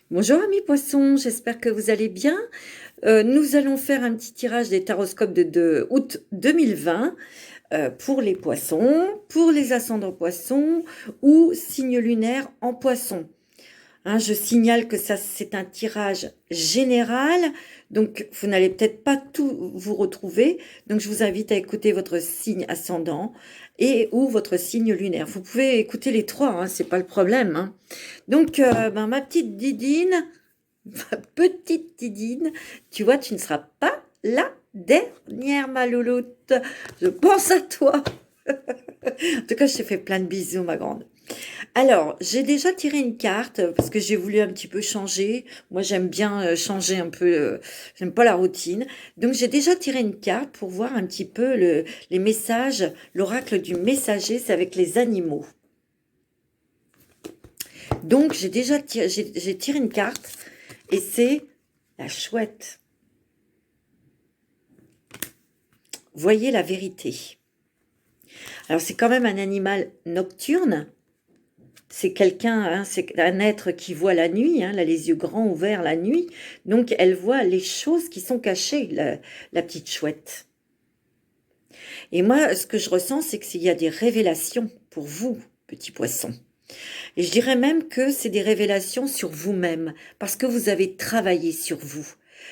Bonjour amis poissons, j'espère que vous allez bien. Nous allons faire un petit tirage des taroscopes de août 2020 pour les poissons, pour les ascendants poissons ou signes lunaires en poissons. Hein, je signale que ça c'est un tirage général, donc vous n'allez peut-être pas tout vous retrouver. Donc je vous invite à écouter votre signe ascendant et ou votre signe lunaire. Vous pouvez écouter les trois, hein, c'est pas le problème. Hein. Donc ma petite Didine. Ma petite Didine, tu vois, tu ne seras pas la dernière, ma louloute. Je pense à toi. En tout cas, je te fais plein de bisous, ma grande. Alors, j'ai déjà tiré une carte parce que j'ai voulu un petit peu changer. Moi, j'aime bien changer un peu. J'aime pas la routine. Donc, j'ai déjà tiré une carte pour voir un petit peu les messages. L'oracle du messager, c'est avec les animaux. Donc, j'ai tiré une carte et c'est la chouette. Voyez la vérité. Alors c'est quand même un animal nocturne. C'est quelqu'un, hein, c'est un être qui voit la nuit, hein, elle a les yeux grands ouverts la nuit. Donc elle voit les choses qui sont cachées, la petite chouette. Et moi, ce que je ressens, c'est qu'il y a des révélations pour vous, petit poisson. Et je dirais même que c'est des révélations sur vous-même, parce que vous avez travaillé sur vous.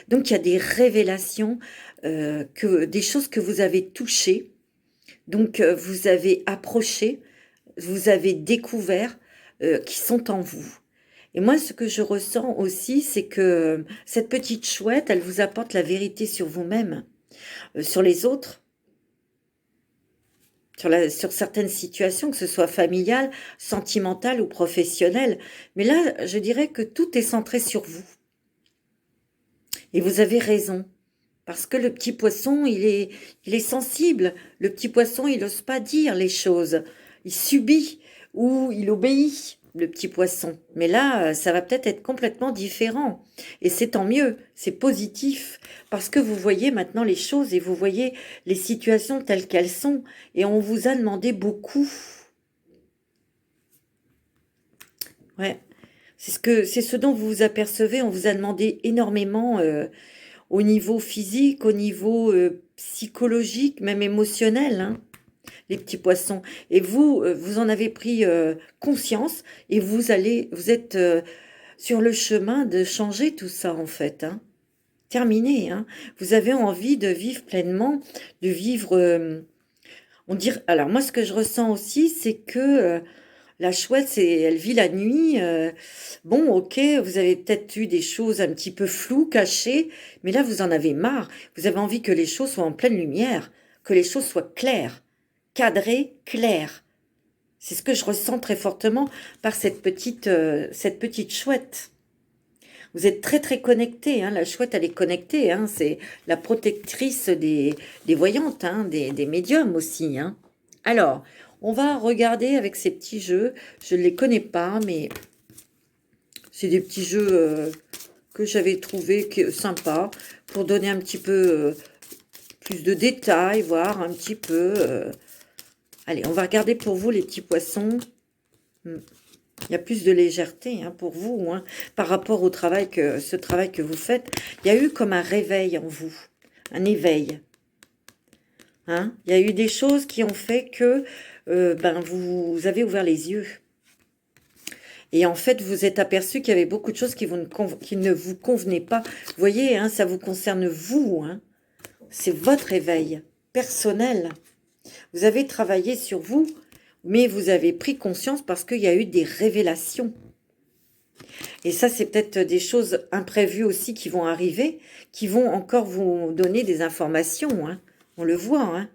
Donc il y a des révélations, des choses que vous avez touchées. Donc, vous avez approché, vous avez découvert qui sont en vous. Et moi, ce que je ressens aussi, c'est que cette petite chouette, elle vous apporte la vérité sur vous-même, sur les autres, sur certaines situations, que ce soit familiale, sentimentale ou professionnelle. Mais là, je dirais que tout est centré sur vous. Et vous avez raison. Parce que le petit poisson, il est sensible. Le petit poisson, il n'ose pas dire les choses. Il subit ou il obéit, le petit poisson. Mais là, ça va peut-être être complètement différent. Et c'est tant mieux, c'est positif. Parce que vous voyez maintenant les choses et vous voyez les situations telles qu'elles sont. Et on vous a demandé beaucoup. Ouais. C'est ce dont vous vous apercevez. On vous a demandé énormément. Au niveau physique, au niveau psychologique, même émotionnel, hein, les petits poissons. Et vous, vous en avez pris conscience et vous êtes sur le chemin de changer tout ça en fait. Hein. Terminé. Hein. Vous avez envie de vivre pleinement, de vivre. On dirait. Alors moi, ce que je ressens aussi, c'est que la chouette, elle vit la nuit. Bon, ok, vous avez peut-être eu des choses un petit peu floues, cachées, mais là, vous en avez marre. Vous avez envie que les choses soient en pleine lumière, que les choses soient claires, cadrées, claires. C'est ce que je ressens très fortement par cette petite chouette. Vous êtes très très connecté, hein. La chouette, elle est connectée, hein. C'est la protectrice des voyantes, hein, des médiums aussi, hein. Alors, on va regarder avec ces petits jeux. Je ne les connais pas, mais c'est des petits jeux que j'avais trouvés sympas pour donner un petit peu plus de détails, voir un petit peu. Allez, on va regarder pour vous les petits poissons. Il y a plus de légèreté hein, pour vous, hein, par rapport au ce travail que vous faites. Il y a eu comme un réveil en vous, un éveil. Hein. Il y a eu des choses qui ont fait que vous avez ouvert les yeux. Et en fait, vous êtes aperçu qu'il y avait beaucoup de choses qui ne vous convenaient pas. Vous voyez, hein, ça vous concerne vous. Hein. C'est votre éveil personnel. Vous avez travaillé sur vous, mais vous avez pris conscience parce qu'il y a eu des révélations. Et ça, c'est peut-être des choses imprévues aussi qui vont arriver, qui vont encore vous donner des informations. Hein. On le voit. Hein.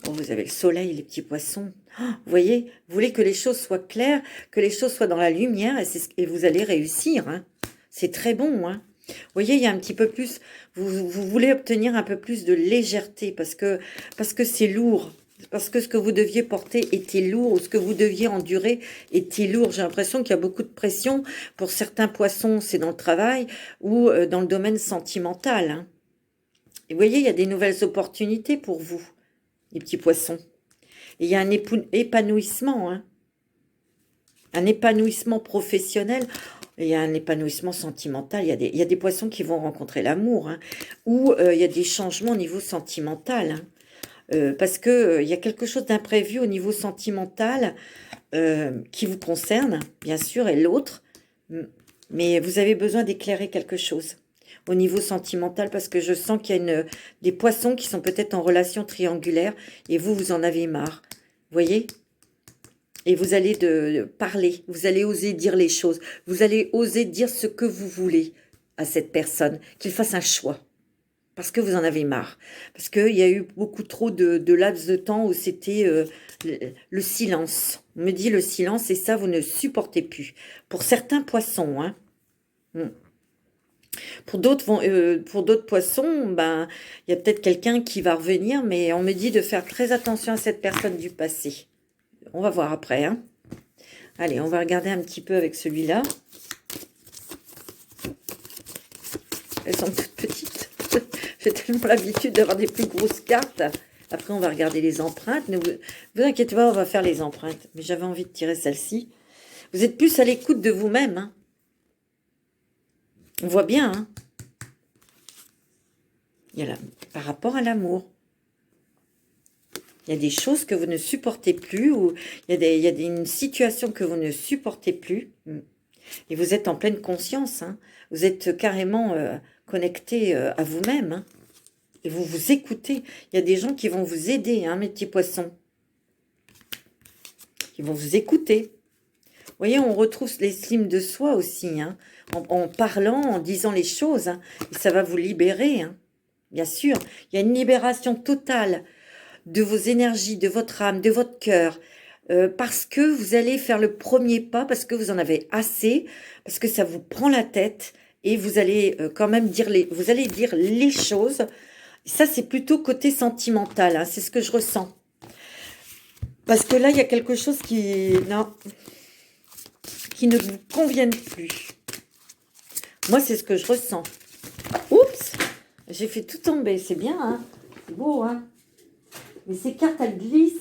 Oh, vous avez le soleil, les petits poissons. Oh, vous voyez, vous voulez que les choses soient claires, que les choses soient dans la lumière, et vous allez réussir. Hein. C'est très bon. Hein. Vous voyez, il y a un petit peu plus, vous voulez obtenir un peu plus de légèreté parce que c'est lourd. Parce que ce que vous deviez porter était lourd, ou ce que vous deviez endurer était lourd. J'ai l'impression qu'il y a beaucoup de pression. Pour certains poissons, c'est dans le travail ou dans le domaine sentimental. Hein. Et vous voyez, il y a des nouvelles opportunités pour vous, les petits poissons. Et il y a un épanouissement, hein. Un épanouissement professionnel. Il y a un épanouissement sentimental. Il y a des poissons qui vont rencontrer l'amour, hein, ou il y a des changements au niveau sentimental, hein, parce que il y a quelque chose d'imprévu au niveau sentimental qui vous concerne, bien sûr, et l'autre. Mais vous avez besoin d'éclairer quelque chose au niveau sentimental parce que je sens qu'il y a des poissons qui sont peut-être en relation triangulaire et vous en avez marre. Vous voyez? Et vous allez parler, vous allez oser dire les choses, vous allez oser dire ce que vous voulez à cette personne, qu'il fasse un choix. Parce que vous en avez marre. Parce qu'il y a eu beaucoup trop de laps de temps où c'était le silence. On me dit le silence et ça, vous ne supportez plus. Pour certains poissons, hein. Pour d'autres poissons, ben, il y a peut-être quelqu'un qui va revenir, mais on me dit de faire très attention à cette personne du passé. On va voir après, hein. Allez, on va regarder un petit peu avec celui-là. Elles sont toutes petites. J'ai tellement l'habitude d'avoir des plus grosses cartes. Après, on va regarder les empreintes. Ne vous inquiétez pas, on va faire les empreintes. Mais j'avais envie de tirer celle-ci. Vous êtes plus à l'écoute de vous-même, hein. On voit bien, hein. Il y a par rapport à l'amour. Il y a des choses que vous ne supportez plus, ou il y a une situation que vous ne supportez plus. Et vous êtes en pleine conscience, hein. Vous êtes carrément connecté à vous-même, hein. Et vous vous écoutez. Il y a des gens qui vont vous aider, hein, mes petits poissons. Qui vont vous écouter. Vous voyez, on retrouve l'estime de soi aussi, hein, en parlant, en disant les choses, hein, et ça va vous libérer, hein, bien sûr. Il y a une libération totale de vos énergies, de votre âme, de votre cœur, parce que vous allez faire le premier pas, parce que vous en avez assez, parce que ça vous prend la tête, et vous allez quand même dire les choses. Ça, c'est plutôt côté sentimental, hein, c'est ce que je ressens. Parce que là, il y a quelque chose qui ne vous conviennent plus. Moi, c'est ce que je ressens. Oups, j'ai fait tout tomber, c'est bien, hein, c'est beau, hein. Mais ces cartes, elles glissent,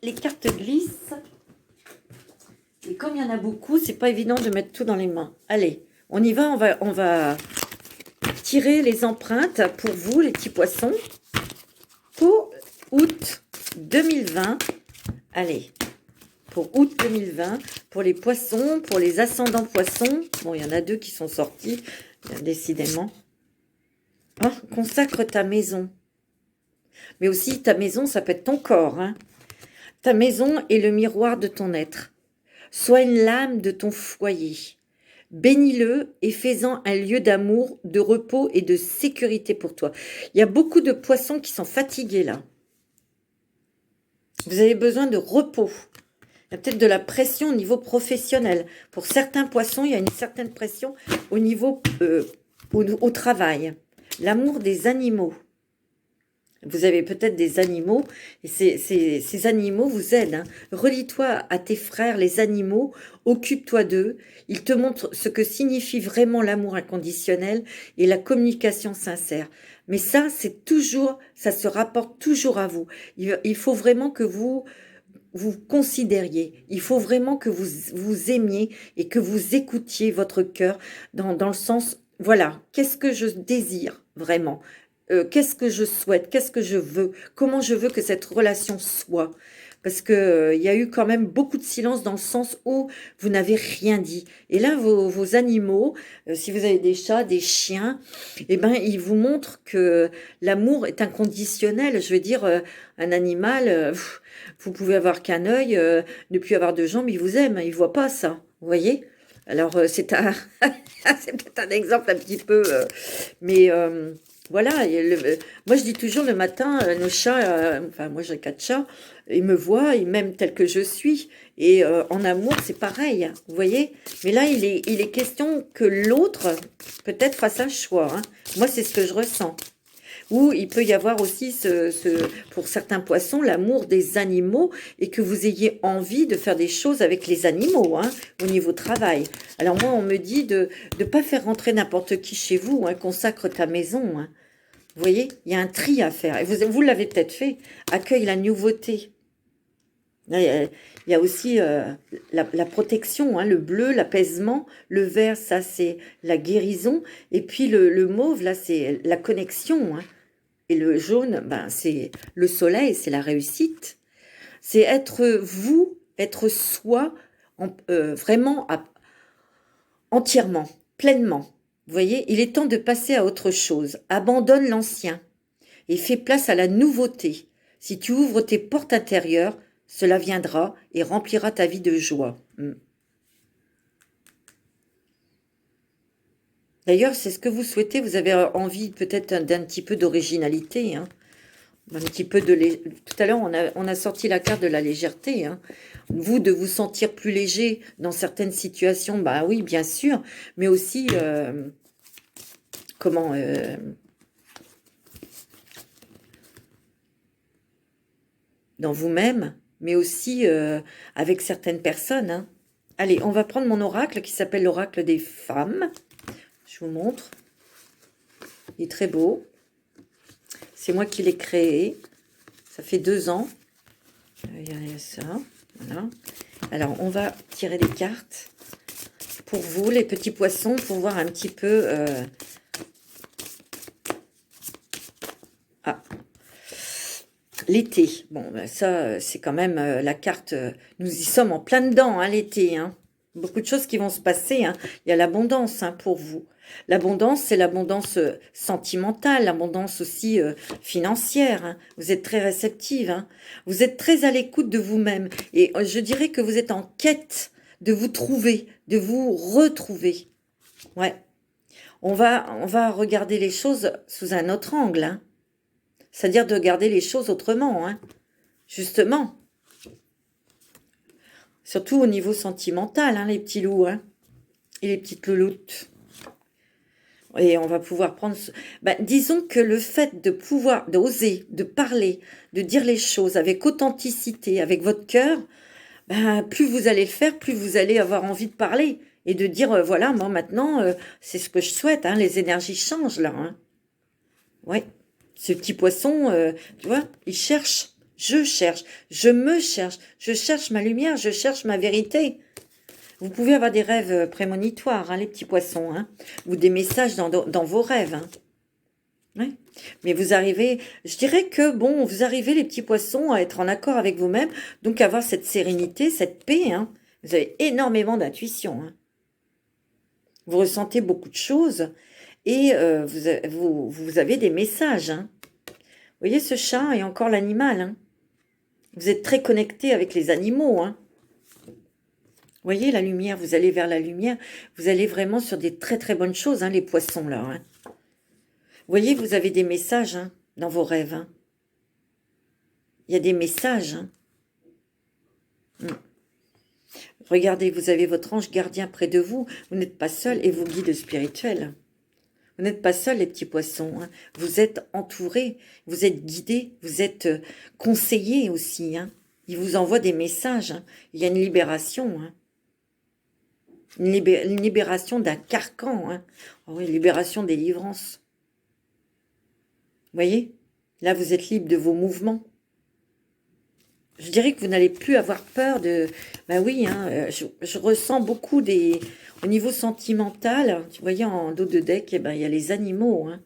les cartes glissent. Et comme il y en a beaucoup, c'est pas évident de mettre tout dans les mains. Allez, on y va, on va tirer les empreintes pour vous, les petits poissons, pour août 2020. Allez, pour août 2020, pour les poissons, pour les ascendants poissons. Bon, il y en a 2 qui sont sortis, décidément. Oh, consacre ta maison. Mais aussi, ta maison, ça peut être ton corps, hein. Ta maison est le miroir de ton être. Sois une lame de ton foyer. Bénis-le et fais-en un lieu d'amour, de repos et de sécurité pour toi. Il y a beaucoup de poissons qui sont fatigués, là. Vous avez besoin de repos. Il y a peut-être de la pression au niveau professionnel. Pour certains poissons, il y a une certaine pression au niveau au travail. L'amour des animaux. Vous avez peut-être des animaux, et ces animaux vous aident, hein. Relie-toi à tes frères, les animaux, occupe-toi d'eux. Ils te montrent ce que signifie vraiment l'amour inconditionnel et la communication sincère. Mais ça, c'est toujours, ça se rapporte toujours à vous. Il faut vraiment que vous considériez. Il faut vraiment que vous aimiez et que vous écoutiez votre cœur dans le sens, voilà, qu'est-ce que je désire vraiment? Qu'est-ce que je souhaite? Qu'est-ce que je veux? Comment je veux que cette relation soit? Parce que il y a eu quand même beaucoup de silence dans le sens où vous n'avez rien dit. Et là, vos animaux, si vous avez des chats, des chiens, eh ben, ils vous montrent que l'amour est inconditionnel. Je veux dire, un animal, vous pouvez avoir qu'un œil, ne plus avoir de jambes, il vous aime, il voit pas ça. Vous voyez? Alors, c'est c'est peut-être un exemple un petit peu, mais voilà. Moi, je dis toujours le matin, nos chats, enfin, moi j'ai 4 chats, ils me voient, ils m'aiment tel que je suis. Et en amour, c'est pareil, hein, vous voyez. Mais là, il est question que l'autre, peut-être, fasse un choix, hein. Moi, c'est ce que je ressens. Ou il peut y avoir aussi, pour certains poissons, l'amour des animaux et que vous ayez envie de faire des choses avec les animaux, hein, au niveau travail. Alors moi, on me dit de ne pas faire rentrer n'importe qui chez vous, hein, consacre ta maison, hein. Vous voyez, il y a un tri à faire. Et vous l'avez peut-être fait. Accueille la nouveauté. Là, il y a aussi la protection, hein, le bleu, l'apaisement, le vert, ça c'est la guérison, et puis le mauve, là c'est la connexion, hein. Et le jaune, ben, c'est le soleil, c'est la réussite. C'est être vous, être soi, vraiment entièrement, pleinement. Vous voyez, il est temps de passer à autre chose. Abandonne l'ancien et fais place à la nouveauté. Si tu ouvres tes portes intérieures, cela viendra et remplira ta vie de joie. D'ailleurs, c'est ce que vous souhaitez. Vous avez envie peut-être d'un petit peu d'originalité, hein. Un petit peu de tout à l'heure, on a sorti la carte de la légèreté, hein. Vous, de vous sentir plus léger dans certaines situations, bah oui, bien sûr, mais aussi, comment, dans vous-même, mais aussi avec certaines personnes, hein. Allez, on va prendre mon oracle qui s'appelle l'oracle des femmes. Je vous montre. Il est très beau. C'est moi qui l'ai créé. Ça fait 2 ans. Il y a ça. Voilà. Alors, on va tirer des cartes pour vous, les petits poissons, pour voir un petit peu... Ah, l'été. Bon, ben ça, c'est quand même la carte... nous y sommes en plein dedans, hein, l'été. Hein. Beaucoup de choses qui vont se passer. Hein. Il y a l'abondance, hein, pour vous. L'abondance, c'est l'abondance sentimentale, l'abondance aussi financière. Hein. Vous êtes très réceptive. Hein. Vous êtes très à l'écoute de vous-même. Et je dirais que vous êtes en quête de vous trouver, de vous retrouver. Ouais. On va regarder les choses sous un autre angle. Hein. C'est-à-dire de regarder les choses autrement. Hein. Justement. Surtout au niveau sentimental, hein, les petits loups. Hein. Et les petites louloutes. Et on va pouvoir prendre... Ben, disons que le fait de pouvoir, d'oser, de parler, de dire les choses avec authenticité, avec votre cœur, ben, plus vous allez le faire, plus vous allez avoir envie de parler. Et de dire, voilà, moi maintenant, c'est ce que je souhaite. Hein, les énergies changent là. Hein. Ouais. Ce petit poisson, tu vois, il cherche. Je cherche. Je me cherche. Je cherche ma lumière. Je cherche ma vérité. Vous pouvez avoir des rêves prémonitoires, hein, les petits poissons, hein, ou des messages dans vos rêves. Hein. Ouais. Mais vous arrivez, je dirais que, bon, vous arrivez, les petits poissons, à être en accord avec vous-même, donc avoir cette sérénité, cette paix. Hein. Vous avez énormément d'intuition. Hein. Vous ressentez beaucoup de choses et vous avez des messages. Hein. Vous voyez ce chat et encore l'animal. Hein. Vous êtes très connecté avec les animaux. Hein. Voyez la lumière, vous allez vers la lumière, vous allez vraiment sur des très très bonnes choses, hein, les poissons là. Hein. Voyez, vous avez des messages hein, dans vos rêves. Hein. Il y a des messages. Hein. Regardez, vous avez votre ange gardien près de vous, vous n'êtes pas seul et vos guides spirituels. Vous n'êtes pas seul les petits poissons, hein. Vous êtes entourés, vous êtes guidés, vous êtes conseillés aussi. Hein. Ils vous envoient des messages, hein. Il y a une libération. Hein. Une libération d'un carcan. Hein. Oh oui, libération, délivrance. Vous voyez? Là, vous êtes libre de vos mouvements. Je dirais que vous n'allez plus avoir peur de... Ben oui, hein, je ressens beaucoup des... Au niveau sentimental, vous voyez, en dos de deck, eh ben, il y a les animaux. Hein.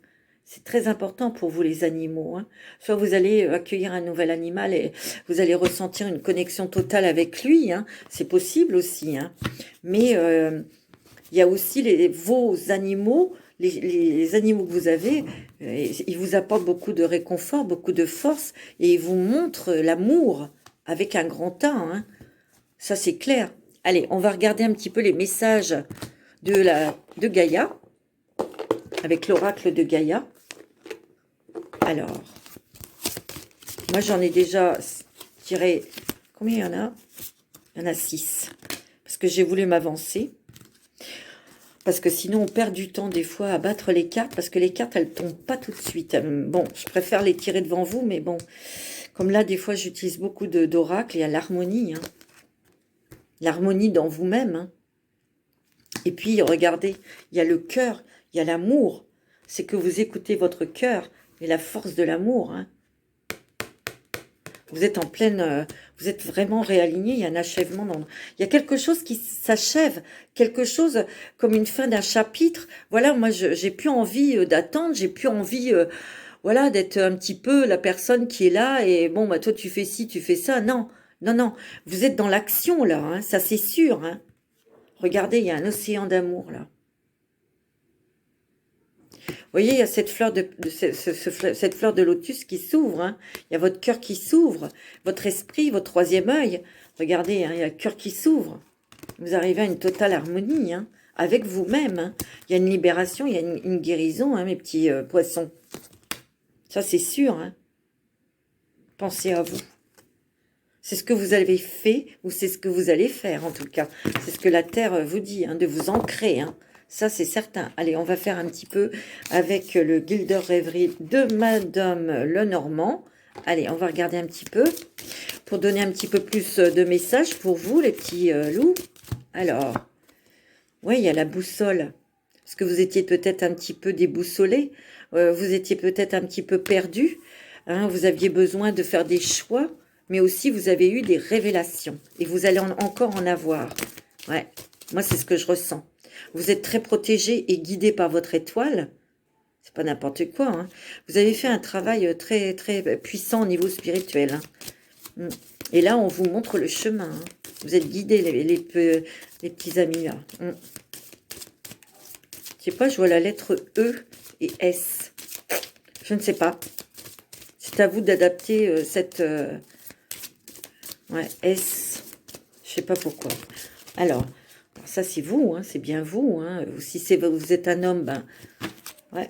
C'est très important pour vous, les animaux. Hein. Soit vous allez accueillir un nouvel animal et vous allez ressentir une connexion totale avec lui. Hein. C'est possible aussi. Hein. Mais il y a aussi vos animaux, les animaux que vous avez, ils vous apportent beaucoup de réconfort, beaucoup de force et ils vous montrent l'amour avec un grand A. Hein. Ça, c'est clair. Allez, on va regarder un petit peu les messages de Gaïa, avec l'oracle de Gaïa. Alors, moi j'en ai déjà tiré, combien il y en a? Il y en a 6, parce que j'ai voulu m'avancer. Parce que sinon on perd du temps des fois à battre les cartes, parce que les cartes elles tombent pas tout de suite. Bon, je préfère les tirer devant vous, mais bon, comme là des fois j'utilise beaucoup d'oracles, il y a l'harmonie. Hein. L'harmonie dans vous-même. Hein. Et puis regardez, il y a le cœur, il y a l'amour. C'est que vous écoutez votre cœur et la force de l'amour. Hein. Vous êtes en pleine... vous êtes vraiment réaligné, il y a un achèvement. Il y a quelque chose qui s'achève, quelque chose comme une fin d'un chapitre. Voilà, moi, j'ai plus envie d'attendre, j'ai plus envie... voilà, d'être un petit peu la personne qui est là et bon, bah toi tu fais ci, tu fais ça. Non, non, non, vous êtes dans l'action là, hein, ça c'est sûr. Hein. Regardez, il y a un océan d'amour là. Vous voyez, il y a cette fleur cette fleur de lotus qui s'ouvre. Hein. Il y a votre cœur qui s'ouvre, votre esprit, votre troisième œil. Regardez, hein, il y a le cœur qui s'ouvre. Vous arrivez à une totale harmonie hein, avec vous-même. Hein. Il y a une libération, il y a une guérison, hein, mes petits poissons. Ça, c'est sûr. Hein. Pensez à vous. C'est ce que vous avez fait ou c'est ce que vous allez faire, en tout cas. C'est ce que la Terre vous dit, hein, de vous ancrer. Hein. Ça, c'est certain. Allez, on va faire un petit peu avec le Gilder Rêverie de Madame Lenormand. Allez, on va regarder un petit peu pour donner un petit peu plus de messages pour vous, les petits loups. Alors, oui, il y a la boussole. Parce que vous étiez peut-être un petit peu déboussolé. Vous étiez peut-être un petit peu perdu. Hein, vous aviez besoin de faire des choix. Mais aussi, vous avez eu des révélations. Et vous allez encore en avoir. Ouais, moi, c'est ce que je ressens. Vous êtes très protégé et guidé par votre étoile. C'est pas n'importe quoi. Hein. Vous avez fait un travail très, très puissant au niveau spirituel. Hein. Et là, on vous montre le chemin. Hein. Vous êtes guidés, les petits amis. Là. Je sais pas, je vois la lettre E et S. Je ne sais pas. C'est à vous d'adapter cette... ouais, S. Je sais pas pourquoi. Alors ça, c'est vous, hein, c'est bien vous. Hein. Si vous êtes un homme, ben... ouais.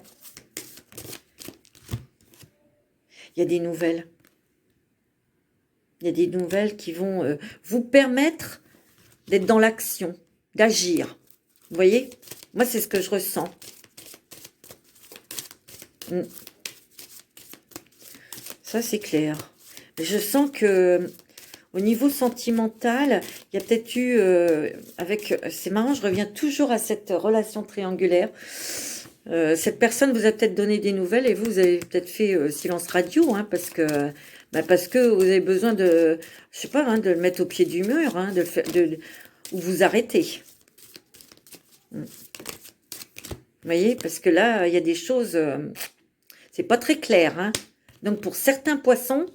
Il y a des nouvelles. Il y a des nouvelles qui vont vous permettre d'être dans l'action, d'agir. Vous voyez? Moi, c'est ce que je ressens. Ça, c'est clair. Je sens que au niveau sentimental, il y a peut-être eu avec... C'est marrant, je reviens toujours à cette relation triangulaire. Cette personne vous a peut-être donné des nouvelles et vous avez peut-être fait silence radio, hein, parce que vous avez besoin de, je sais pas, hein, de le mettre au pied du mur, hein, ou vous arrêtez. Vous voyez, parce que là, il y a des choses, c'est pas très clair. Hein. Donc pour certains poissons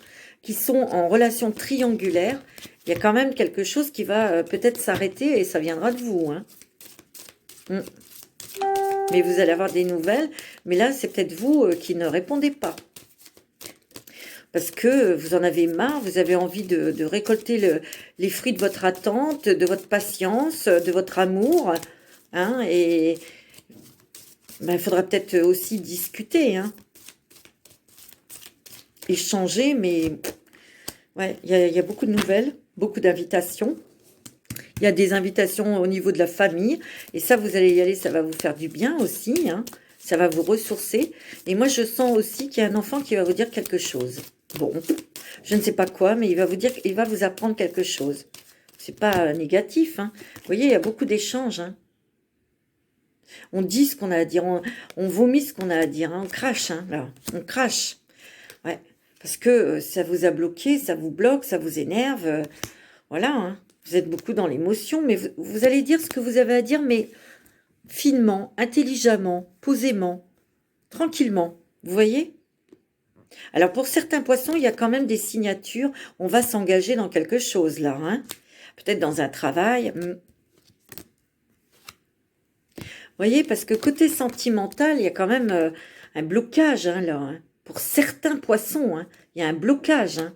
qui sont en relation triangulaire, il y a quand même quelque chose qui va peut-être s'arrêter et ça viendra de vous. Hein. Mais vous allez avoir des nouvelles. Mais là, c'est peut-être vous qui ne répondez pas. Parce que vous en avez marre, vous avez envie de récolter les fruits de votre attente, de votre patience, de votre amour. Hein, et ben, il faudra peut-être aussi discuter. Hein. Échanger, mais ouais, il y a beaucoup de nouvelles, beaucoup d'invitations. Il y a des invitations au niveau de la famille. Et ça, vous allez y aller, ça va vous faire du bien aussi. Hein. Ça va vous ressourcer. Et moi, je sens aussi qu'il y a un enfant qui va vous dire quelque chose. Bon, je ne sais pas quoi, mais il va vous dire, il va vous apprendre quelque chose. C'est pas négatif. Hein. Vous voyez, il y a beaucoup d'échanges. Hein. On dit ce qu'on a à dire. On vomit ce qu'on a à dire. Hein. On crache, hein, là. On crache. Ouais. Parce que ça vous a bloqué, ça vous bloque, ça vous énerve. Voilà, hein. Vous êtes beaucoup dans l'émotion, mais vous allez dire ce que vous avez à dire, mais finement, intelligemment, posément, tranquillement. Vous voyez? Alors, pour certains poissons, il y a quand même des signatures. On va s'engager dans quelque chose, là. Hein. Peut-être dans un travail. Vous voyez? Parce que côté sentimental, il y a quand même un blocage, hein, là. Hein. Pour certains poissons, hein, il y a un blocage. Hein.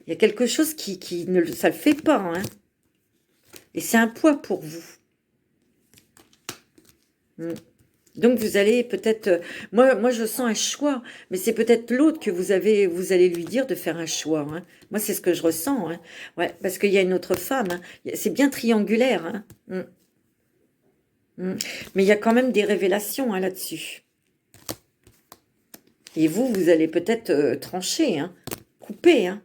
Il y a quelque chose qui ne ça le fait pas. Hein. Et c'est un poids pour vous. Donc, vous allez peut-être... moi, je sens un choix. Mais c'est peut-être l'autre que vous allez lui dire de faire un choix. Hein. Moi, c'est ce que je ressens. Hein. Ouais, parce qu'il y a une autre femme. Hein. C'est bien triangulaire. Hein. Mais il y a quand même des révélations hein, là-dessus. Et vous allez peut-être trancher. Hein. Couper. Hein.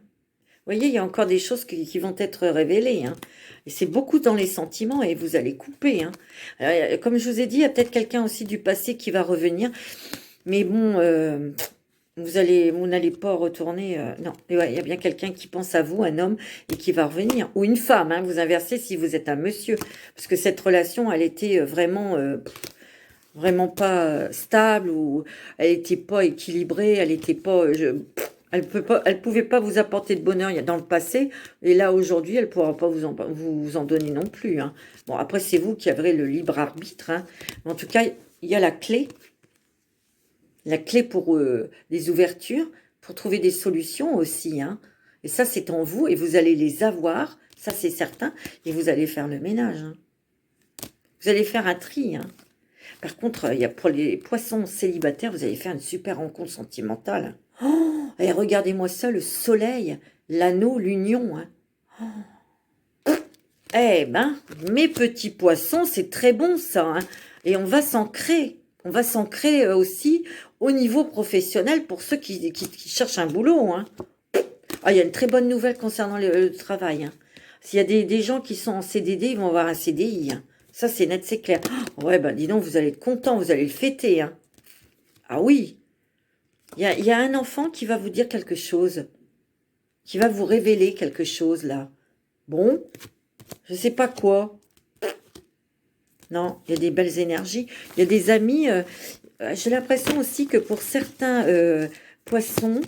Vous voyez, il y a encore des choses qui vont être révélées. Hein. Et c'est beaucoup dans les sentiments et vous allez couper. Hein. Comme je vous ai dit, il y a peut-être quelqu'un aussi du passé qui va revenir. Mais bon, Vous n'allez pas retourner. Non, et ouais, il y a bien quelqu'un qui pense à vous, un homme, et qui va revenir. Ou une femme, hein, vous inversez si vous êtes un monsieur. Parce que cette relation, elle était vraiment, vraiment pas stable, ou elle était pas équilibrée, elle était pas. Elle pouvait pas vous apporter de bonheur dans le passé, et là aujourd'hui, elle pourra pas vous en donner non plus, hein. Bon, après, c'est vous qui avez le libre arbitre, hein. Mais en tout cas, il y a la clé pour les ouvertures, pour trouver des solutions aussi, hein. Et ça, c'est en vous, et vous allez les avoir, ça c'est certain, et vous allez faire le ménage, hein. Vous allez faire un tri, hein. Par contre, il y a pour les poissons célibataires, vous allez faire une super rencontre sentimentale. Oh, et regardez-moi ça, le soleil, l'anneau, l'union, hein. Eh ben, mes petits poissons, c'est très bon ça, hein. Et on va s'ancrer. On va s'ancrer aussi au niveau professionnel pour ceux qui cherchent un boulot, hein. Ah, il y a une très bonne nouvelle concernant le travail, hein. S'il y a des gens qui sont en CDD, ils vont avoir un CDI, hein. Ça, c'est net, c'est clair. Oh, ouais, ben dis donc, vous allez être content, vous allez le fêter, hein. Ah oui, il y a un enfant qui va vous dire quelque chose, qui va vous révéler quelque chose, là. Bon, je sais pas quoi. Non, il y a des belles énergies. Il y a des amis. J'ai l'impression aussi que pour certains poissons,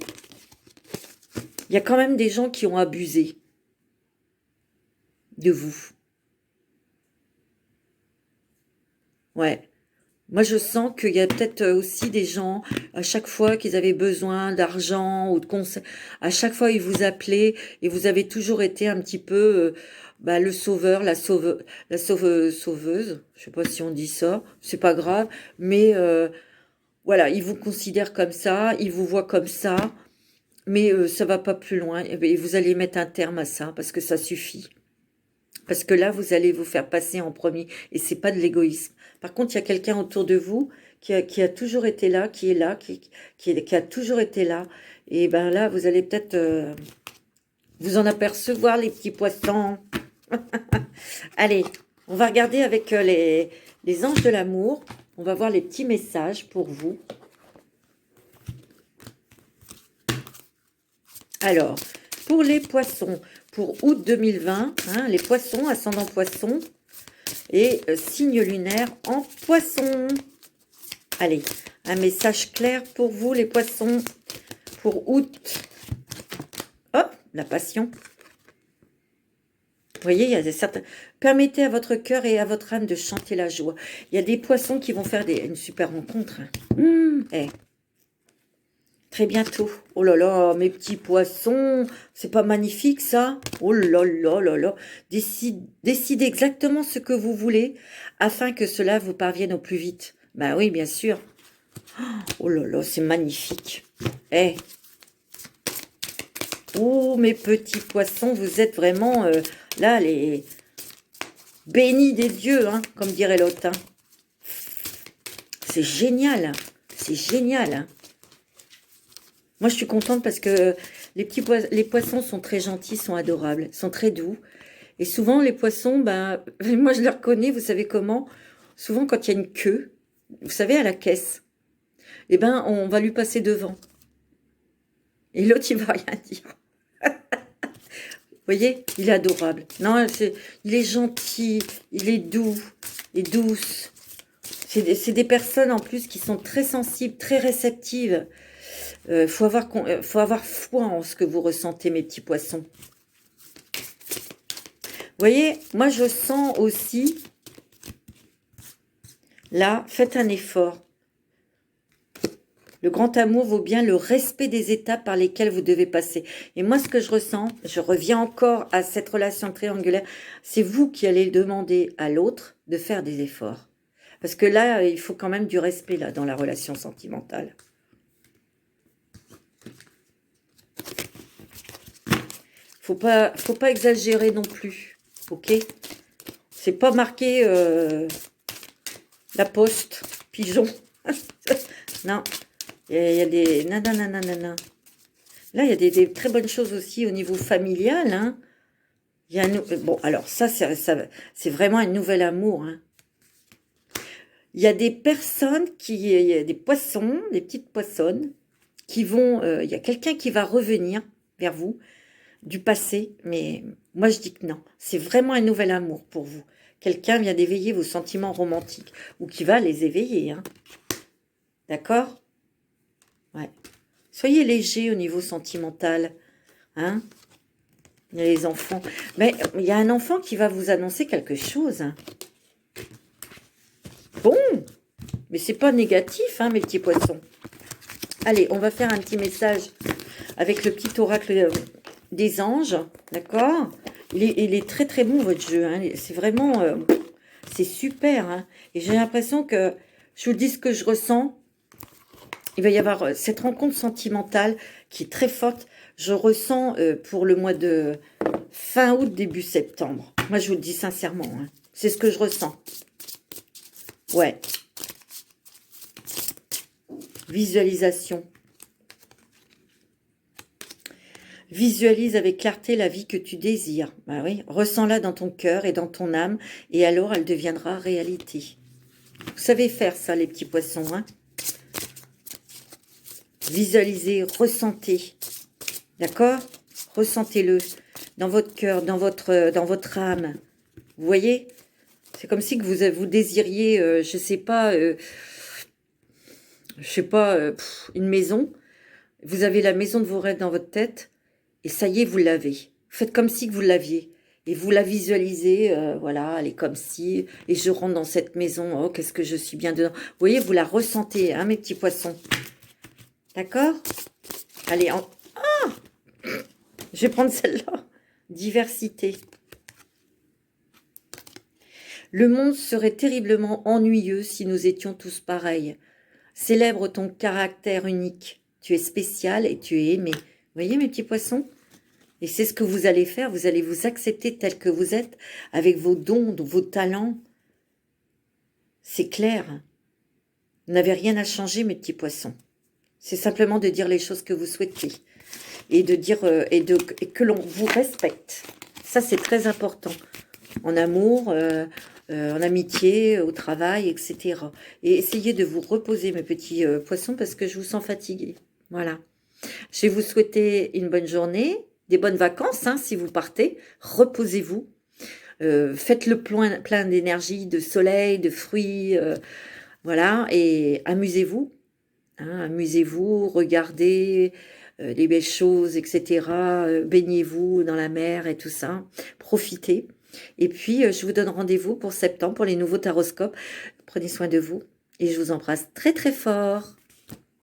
il y a quand même des gens qui ont abusé de vous. Ouais. Moi, je sens qu'il y a peut-être aussi des gens, à chaque fois qu'ils avaient besoin d'argent ou de conseils, à chaque fois ils vous appelaient et vous avez toujours été un petit peu bah, le sauveur, sauveuse. Je sais pas si on dit ça, c'est pas grave, mais voilà, ils vous considèrent comme ça, ils vous voient comme ça, mais ça va pas plus loin et vous allez mettre un terme à ça parce que ça suffit. Parce que là, vous allez vous faire passer en premier. Et c'est pas de l'égoïsme. Par contre, il y a quelqu'un autour de vous qui a toujours été là, qui est là, qui a toujours été là. Et ben là, vous allez peut-être vous en apercevoir, les petits poissons. Allez, on va regarder avec les anges de l'amour. On va voir les petits messages pour vous. Alors, pour les poissons, pour août 2020, hein, les poissons, ascendant poisson, et signe lunaire en poisson. Allez, un message clair pour vous les poissons pour août. Oh, la passion. Vous voyez, il y a certains... Permettez à votre cœur et à votre âme de chanter la joie. Il y a des poissons qui vont faire une super rencontre, hein. Très bientôt. Oh là là, mes petits poissons, c'est pas magnifique ça? Oh là là là là. Décidez exactement ce que vous voulez afin que cela vous parvienne au plus vite. Ben oui, bien sûr. Oh là là, c'est magnifique. Oh, mes petits poissons, vous êtes vraiment là, les bénis des dieux, hein, comme dirait l'autre, hein. C'est génial. C'est génial, hein. Moi, je suis contente parce que les poissons sont très gentils, sont adorables, sont très doux. Et souvent, les poissons, ben, moi, je les reconnais, vous savez comment? Souvent, quand il y a une queue, vous savez, à la caisse, eh ben, on va lui passer devant. Et l'autre, il va rien dire. Vous voyez, il est adorable. Non, il est gentil, il est doux et douce. C'est des personnes, en plus, qui sont très sensibles, très réceptives. Faut avoir foi en ce que vous ressentez, mes petits poissons. Vous voyez, moi je sens aussi, là, faites un effort. Le grand amour vaut bien le respect des étapes par lesquelles vous devez passer. Et moi, ce que je ressens, je reviens encore à cette relation triangulaire, c'est vous qui allez demander à l'autre de faire des efforts. Parce que là, il faut quand même du respect là dans la relation sentimentale. Faut pas exagérer non plus, ok? C'est pas marqué la poste, pigeon. Non, il y a des nanana. Là, il y a des très bonnes choses aussi au niveau familial, hein. Il y a bon, alors ça, c'est vraiment un nouvel amour, hein. Il y a des personnes il y a des poissons, des petites poissonnes, qui vont... Il y a quelqu'un qui va revenir vers vous du passé, mais moi je dis que non. C'est vraiment un nouvel amour pour vous. Quelqu'un vient d'éveiller vos sentiments romantiques, ou qui va les éveiller, hein. D'accord? Ouais. Soyez léger au niveau sentimental, hein? Les enfants. Mais il y a un enfant qui va vous annoncer quelque chose, hein. Bon, mais c'est pas négatif, hein, mes petits poissons. Allez, on va faire un petit message avec le petit oracle des anges, d'accord? Il est très très bon votre jeu, hein. C'est vraiment, c'est super, hein. Et j'ai l'impression que, je vous dis ce que je ressens, il va y avoir cette rencontre sentimentale qui est très forte. Je ressens pour le mois de fin août, début septembre. Moi, je vous le dis sincèrement, hein. C'est ce que je ressens. Ouais. Visualisation. Visualise avec clarté la vie que tu désires. Bah oui, ressens-la dans ton cœur et dans ton âme, et alors elle deviendra réalité. Vous savez faire ça, les petits poissons, hein? Visualisez, ressentez. D'accord? Ressentez-le dans votre cœur, dans votre âme. Vous voyez? C'est comme si que vous désiriez, une maison. Vous avez la maison de vos rêves dans votre tête. Et ça y est, vous l'avez. Faites comme si que vous l'aviez. Et vous la visualisez, voilà, elle est comme si. Et je rentre dans cette maison. Oh, qu'est-ce que je suis bien dedans. Vous voyez, vous la ressentez, hein, mes petits poissons. D'accord? Allez, je vais prendre celle-là. Diversité. Le monde serait terriblement ennuyeux si nous étions tous pareils. Célèbre ton caractère unique. Tu es spécial et tu es aimé. Vous voyez, mes petits poissons? Et c'est ce que vous allez faire. Vous allez vous accepter tel que vous êtes, avec vos dons, vos talents. C'est clair. Vous n'avez rien à changer, mes petits poissons. C'est simplement de dire les choses que vous souhaitez. Et de dire et que l'on vous respecte. Ça, c'est très important. En amour, en amitié, au travail, etc. Et essayez de vous reposer, mes petits poissons, parce que je vous sens fatigués. Voilà. Je vais vous souhaiter une bonne journée, des bonnes vacances, hein, si vous partez. Reposez-vous. Faites le plein d'énergie, de soleil, de fruits. Voilà. Et amusez-vous. Hein, amusez-vous, regardez les belles choses, etc. Baignez-vous dans la mer et tout ça. Profitez. Et puis, je vous donne rendez-vous pour septembre, pour les nouveaux taroscopes. Prenez soin de vous et je vous embrasse très très fort.